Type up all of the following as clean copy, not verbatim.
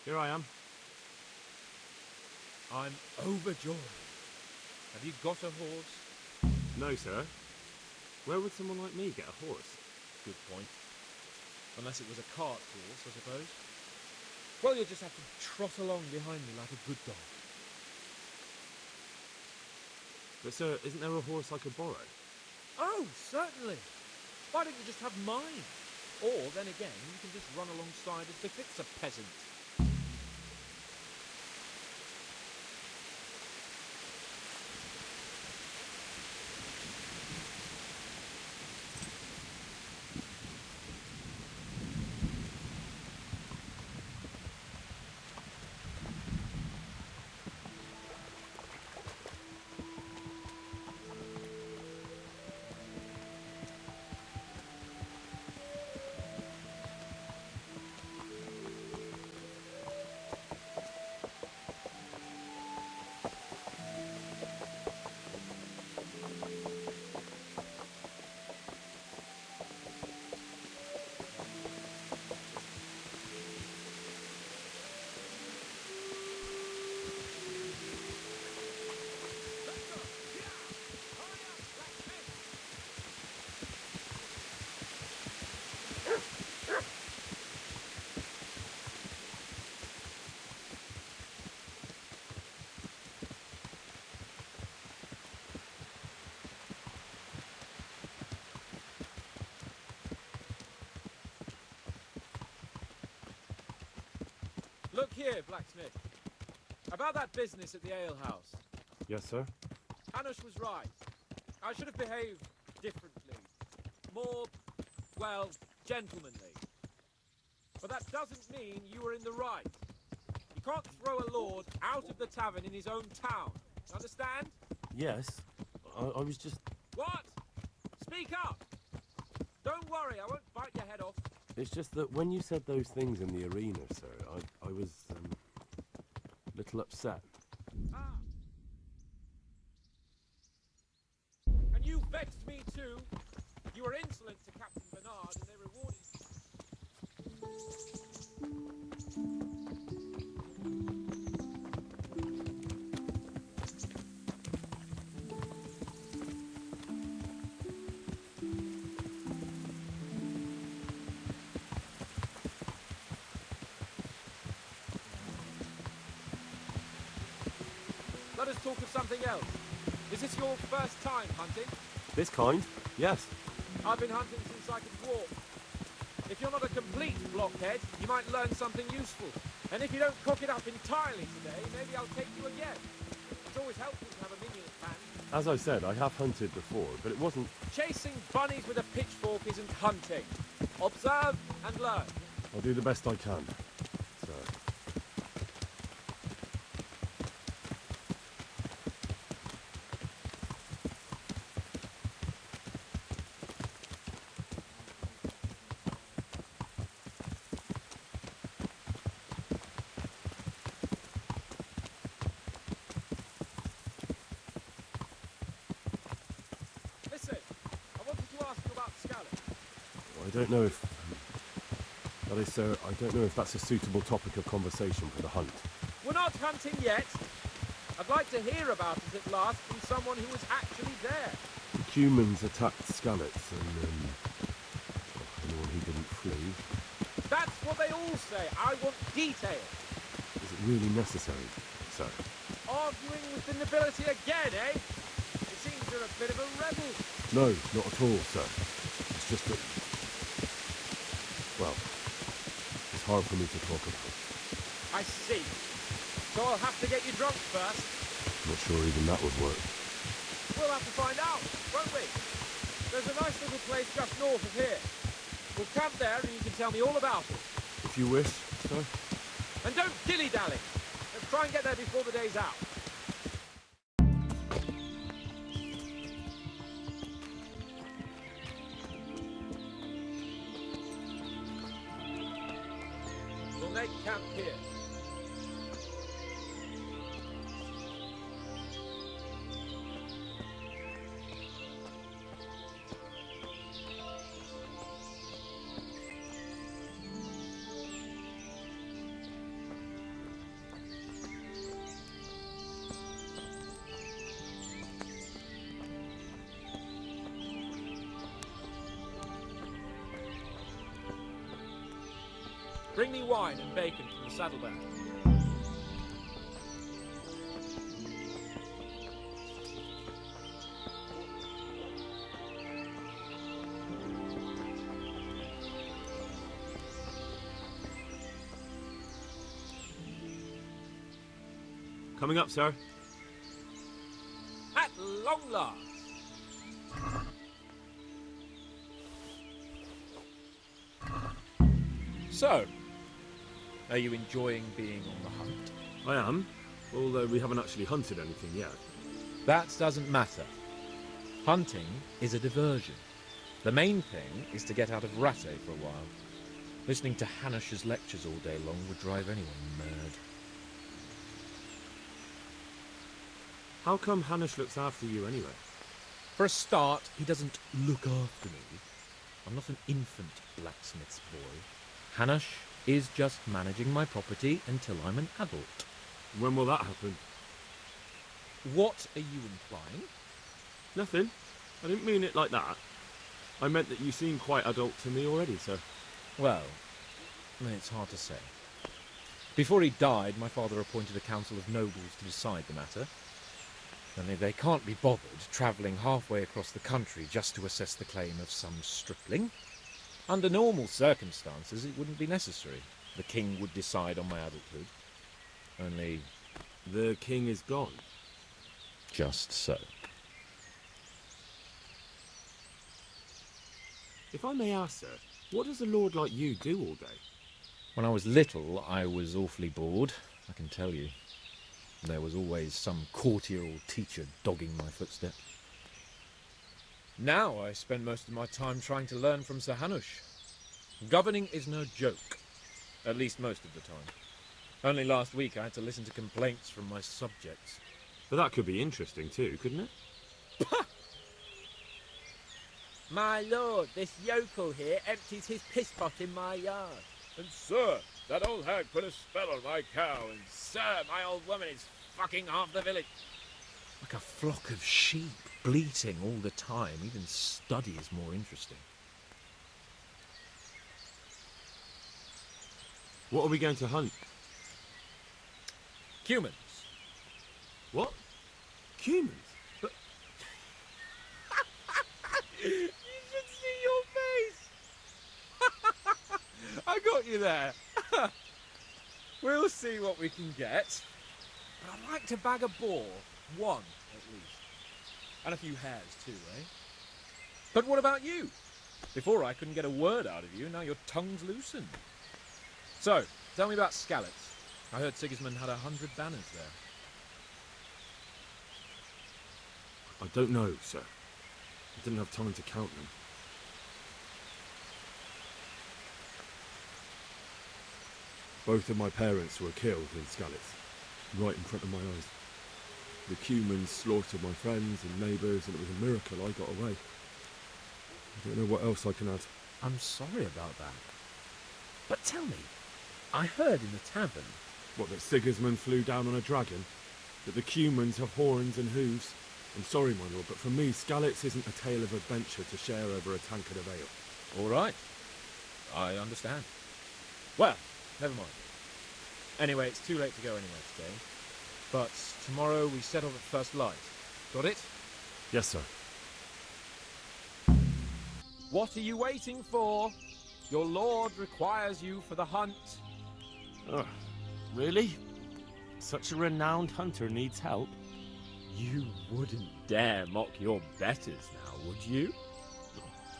Here I am. I'm overjoyed. Have you got a horse? No, sir. Where would someone like me get a horse? Good point. Unless it was a cart horse, I suppose. Well, you'll just have to trot along behind me like a good dog. But, sir, isn't there a horse I could borrow? Oh, certainly. Why don't you just have mine? Or, then again, you can just run alongside as befits a peasant. Look here, blacksmith. About that business at the alehouse. Yes, sir. Hanush was right. I should have behaved differently. More, well, gentlemanly. But that doesn't mean you were in the right. You can't throw a lord out of the tavern in his own town. Understand? Yes. I was just... What? Speak up! Don't worry, I won't bite your head off. It's just that when you said those things in the arena, sir, I was, a little upset. Ah! And you vexed me too. You were insolent to Captain Bernard, and they rewarded you. Let us talk of something else. Is this your first time hunting? This kind? Yes. I've been hunting since I could walk. If you're not a complete blockhead, you might learn something useful. And if you don't cock it up entirely today, maybe I'll take you again. It's always helpful to have a minion at hand. As I said, I have hunted before, but it wasn't... Chasing bunnies with a pitchfork isn't hunting. Observe and learn. I'll do the best I can, sir. Listen, I wanted to ask you about scallops. I don't know if... That is, sir, I don't know if that's a suitable topic of conversation for the hunt. We're not hunting yet. I'd like to hear about it at last from someone who was actually there. The humans attacked Skallets and, anyone who didn't flee. That's what they all say. I want details. Is it really necessary, sir? Arguing with the nobility again, eh? It seems you're a bit of a rebel. No, not at all, sir. It's just that... Well, it's hard for me to talk about. I see. So I'll have to get you drunk first. Not sure even that would work. We'll have to find out, won't we? There's a nice little place just north of here. We'll camp there and you can tell me all about it. If you wish, sir. And don't dilly-dally. Let's try and get there before the day's out. We'll make camp here. Bring me wine and bacon from the saddlebag. Coming up, sir. At long last. So, are you enjoying being on the hunt? I am, although we haven't actually hunted anything yet. That doesn't matter. Hunting is a diversion. The main thing is to get out of Rattay for a while. Listening to Hanush's lectures all day long would drive anyone mad. How come Hanush looks after you anyway? For a start, he doesn't look after me. I'm not an infant blacksmith's boy. Hanush is just managing my property until I'm an adult. When will that happen? What are you implying? Nothing. I didn't mean it like that. I meant that you seem quite adult to me already, sir. Well, it's hard to say. Before he died, my father appointed a council of nobles to decide the matter. Only they can't be bothered travelling halfway across the country just to assess the claim of some stripling. Under normal circumstances, it wouldn't be necessary. The king would decide on my adulthood. Only... The king is gone. just so. If I may ask, sir, what does a lord like you do all day? When I was little, I was awfully bored, I can tell you. There was always some courtier or teacher dogging my footsteps. Now I spend most of my time trying to learn from Sir Hanush. Governing is no joke, at least most of the time. Only last week I had to listen to complaints from my subjects. But that could be interesting too, couldn't it? My lord, this yokel here empties his piss pot in my yard. And sir, that old hag put a spell on my cow, and Sir, my old woman is fucking half the village. like a flock of sheep, bleating all the time. Even study is more interesting. What are we going to hunt? Humans. What? Humans? But You should see your face. I got you there. We'll see what we can get. But I'd like to bag a boar. One, at least. And a few hares, too, eh? But what about you? Before I couldn't get a word out of you, now your tongue's loosened. So, tell me about Skalitz. I heard Sigismund had 100 banners there. I don't know, sir. I didn't have time to count them. Both of my parents were killed in Skalitz, right in front of my eyes. The Cumans slaughtered my friends and neighbours, and it was a miracle I got away. I don't know what else I can add. I'm sorry about that. But tell me, I heard in the tavern... What, that Sigismund flew down on a dragon? That the Cumans have horns and hooves? I'm sorry, my lord, but for me, Skalitz isn't a tale of adventure to share over a tankard of ale. All right. I understand. Well, never mind. Anyway, it's too late to go anywhere today. But tomorrow we set off at first light. Got it? Yes, sir. What are you waiting for? Your lord requires you for the hunt. Ugh, really? Such a renowned hunter needs help? You wouldn't dare mock your betters now, would you?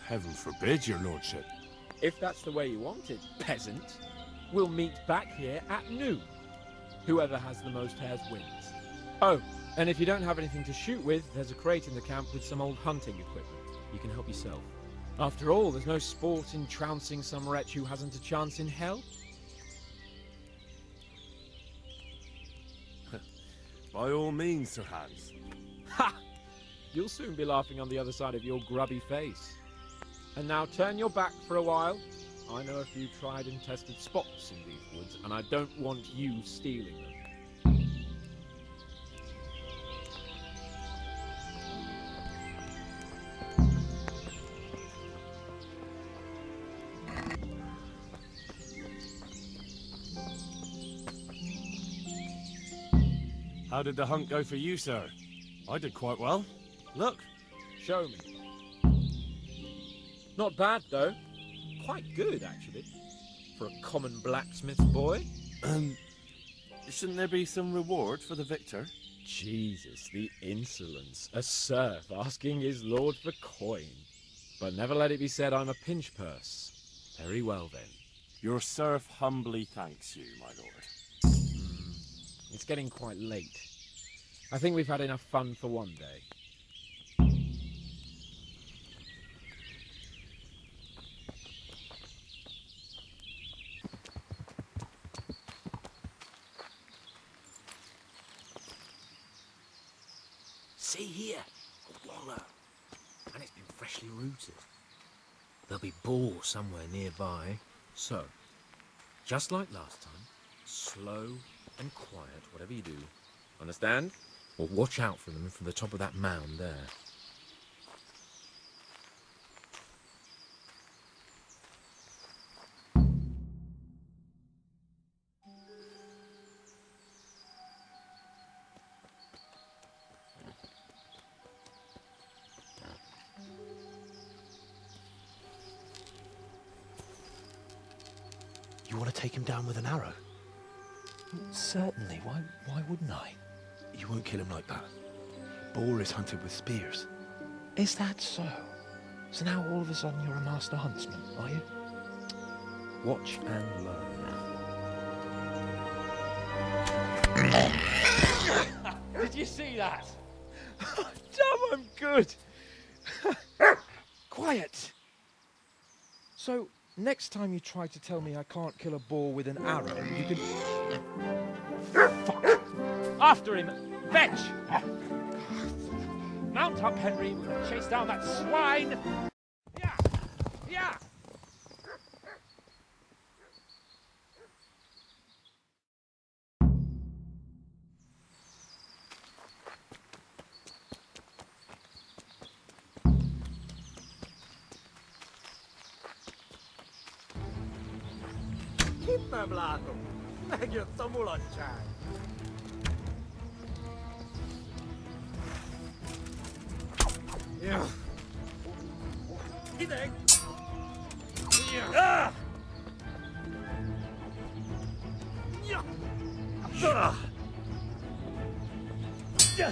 Heaven forbid, your lordship. If that's the way you want it, peasant, we'll meet back here at noon. Whoever has the most hares wins. Oh, and if you don't have anything to shoot with, there's a crate in the camp with some old hunting equipment. You can help yourself. After all, there's no sport in trouncing some wretch who hasn't a chance in hell. By all means, Sir Hans. Ha! You'll soon be laughing on the other side of your grubby face. And now turn your back for a while. I know a few tried and tested spots in these woods, and I don't want you stealing them. How did the hunt go for you, sir? I did quite well. Look. Show me. Not bad, though. Quite good, actually. For a common blacksmith's boy. Shouldn't there be some reward for the victor? Jesus, the insolence. A serf asking his lord for coin. But never let it be said I'm a pinch purse. Very well, then. Your serf humbly thanks you, my lord. It's getting quite late. I think we've had enough fun for one day. See here, a wallow, and it's been freshly rooted. There'll be boar somewhere nearby, so, just like last time, slow and quiet, whatever you do. Understand? Or watch out for them from the top of that mound there. You want to take him down with an arrow? Certainly, why wouldn't I? You won't kill him like that. Boar is hunted with spears. Is that so? So now all of a sudden you're a master huntsman, are you? Watch and learn. Did you see that? Damn, I'm good. Quiet. So, next time you try to tell me I can't kill a boar with an arrow, you can... Fuck! After him! Fetch! Mount up, Henry. We're gonna chase down that swine! Yeah! Yeah! Nem látom. Megjött a mulatság. Ja. Hideg! Ja. Ja. Ja. Ja.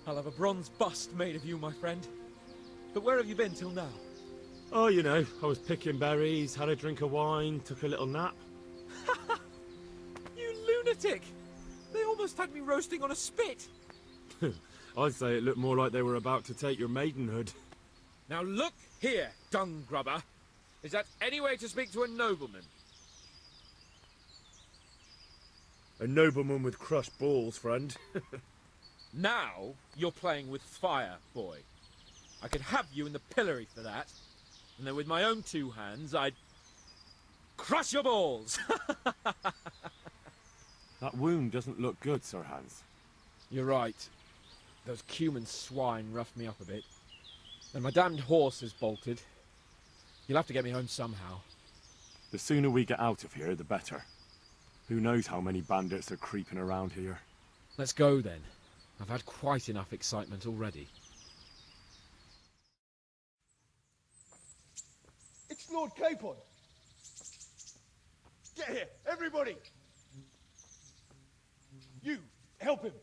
I'll have a bronze bust made of you, my friend. But where have you been till now? Oh, you know, I was picking berries, had a drink of wine, took a little nap. You lunatic! They almost had me roasting on a spit. I'd say it looked more like they were about to take your maidenhood. Now look here, dung grubber. Is that any way to speak to a nobleman? A nobleman with crushed balls, friend. Now you're playing with fire, boy. I could have you in the pillory for that. And then with my own two hands, I'd crush your balls. That wound doesn't look good, Sir Hans. You're right. Those Cuman swine roughed me up a bit. And my damned horse has bolted. You'll have to get me home somehow. The sooner we get out of here, the better. Who knows how many bandits are creeping around here. Let's go then. I've had quite enough excitement already. It's Lord Capon. Get here, everybody. You, help him.